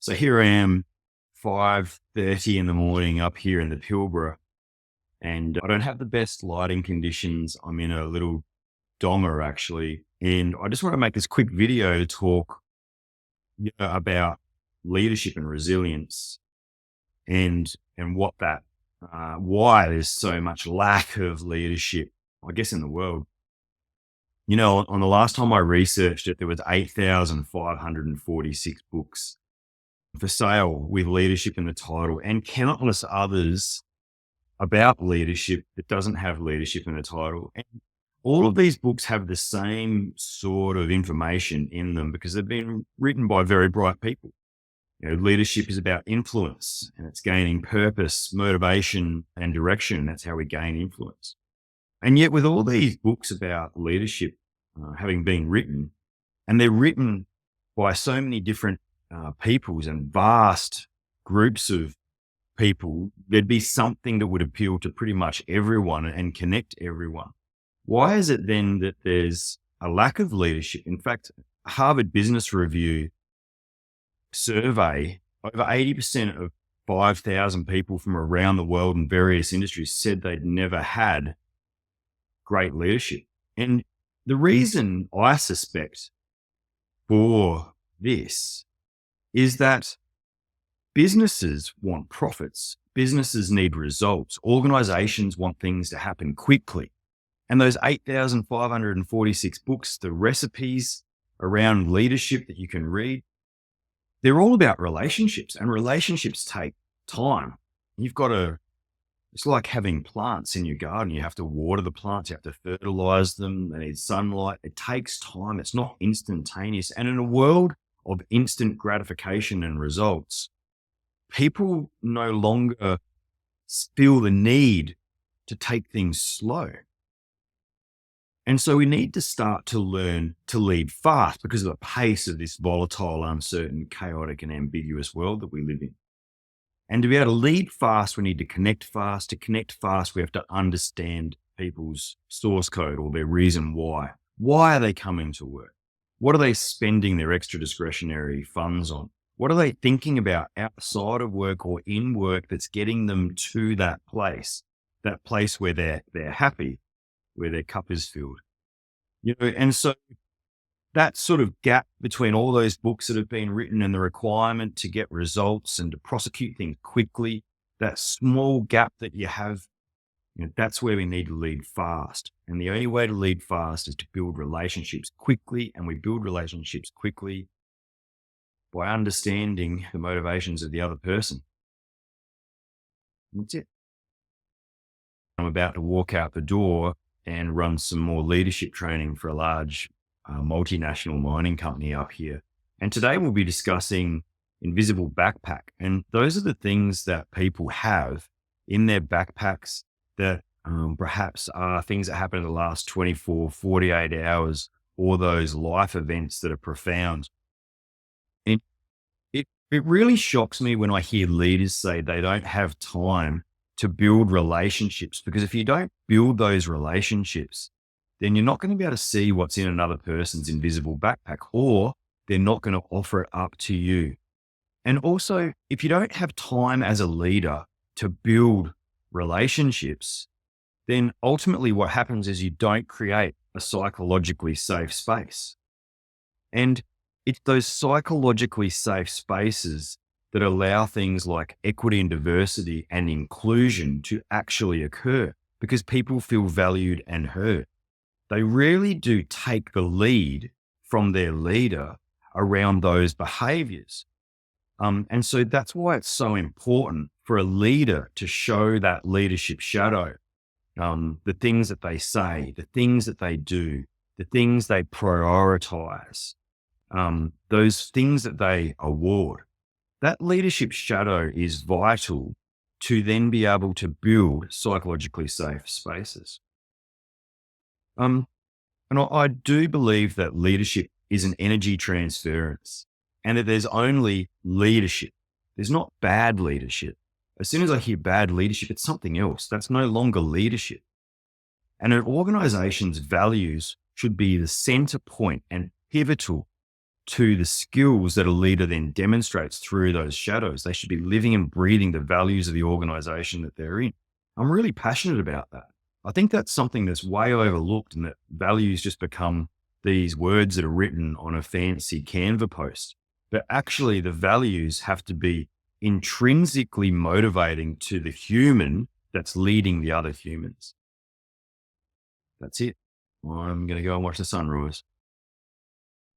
So here I am, 5:30 in the morning up here in the Pilbara, and I don't have the best lighting conditions. I'm in a little donger actually, and I just want to make this quick video to talk about leadership and resilience and what that why there's so much lack of leadership, I guess, in the world. On the last time I researched it, there was 8,546 books for sale with leadership in the title, and countless others about leadership that doesn't have leadership in the title. And all of these books have the same sort of information in them because they've been written by very bright people. Leadership is about influence, and it's gaining purpose, motivation, and direction. That's how we gain influence. And yet with all these books about leadership having been written, and they're written by so many different peoples and vast groups of people, there'd be something that would appeal to pretty much everyone and connect everyone. Why is it then that there's a lack of leadership? In fact, a Harvard Business Review survey, over 80% of 5,000 people from around the world in various industries said they'd never had great leadership. And the reason I suspect for this is that businesses want profits. Businesses need results. Organizations want things to happen quickly. And those 8,546 books, the recipes around leadership that you can read, they're all about relationships, and relationships take time. It's like having plants in your garden. You have to water the plants, you have to fertilize them, they need sunlight. It takes time. It's not instantaneous. And in a world of instant gratification and results, people no longer feel the need to take things slow. And so we need to start to learn to lead fast because of the pace of this volatile, uncertain, chaotic, and ambiguous world that we live in. And to be able to lead fast, we need to connect fast. To connect fast, we have to understand people's source code or their reason why. Why are they coming to work? What are they spending their extra discretionary funds on? What are they thinking about outside of work or in work that's getting them to that place where they're happy, where their cup is filled? And so that sort of gap between all those books that have been written and the requirement to get results and to prosecute things quickly, that small gap that you have, that's where we need to lead fast. And the only way to lead fast is to build relationships quickly. And we build relationships quickly by understanding the motivations of the other person. That's it. I'm about to walk out the door and run some more leadership training for a large multinational mining company up here. And today we'll be discussing invisible backpack. And those are the things that people have in their backpacks that perhaps are things that happen in the last 24, 48 hours, or those life events that are profound. And it really shocks me when I hear leaders say they don't have time to build relationships, because if you don't build those relationships, then you're not going to be able to see what's in another person's invisible backpack, or they're not going to offer it up to you. And also, if you don't have time as a leader to build relationships, then ultimately what happens is you don't create a psychologically safe space. And it's those psychologically safe spaces that allow things like equity and diversity and inclusion to actually occur, because people feel valued and heard. They really do take the lead from their leader around those behaviors. And so that's why it's so important for a leader to show that leadership shadow, the things that they say, the things that they do, the things they prioritize, those things that they award. That leadership shadow is vital to then be able to build psychologically safe spaces. And I do believe that leadership is an energy transference, and that there's only leadership. There's not bad leadership. As soon as I hear bad leadership, it's something else. That's no longer leadership. And an organization's values should be the center point and pivotal to the skills that a leader then demonstrates through those shadows. They should be living and breathing the values of the organization that they're in. I'm really passionate about that. I think that's something that's way overlooked, and that values just become these words that are written on a fancy Canva post. But actually, the values have to be intrinsically motivating to the human that's leading the other humans. That's it. I'm going to go and watch the sunrise.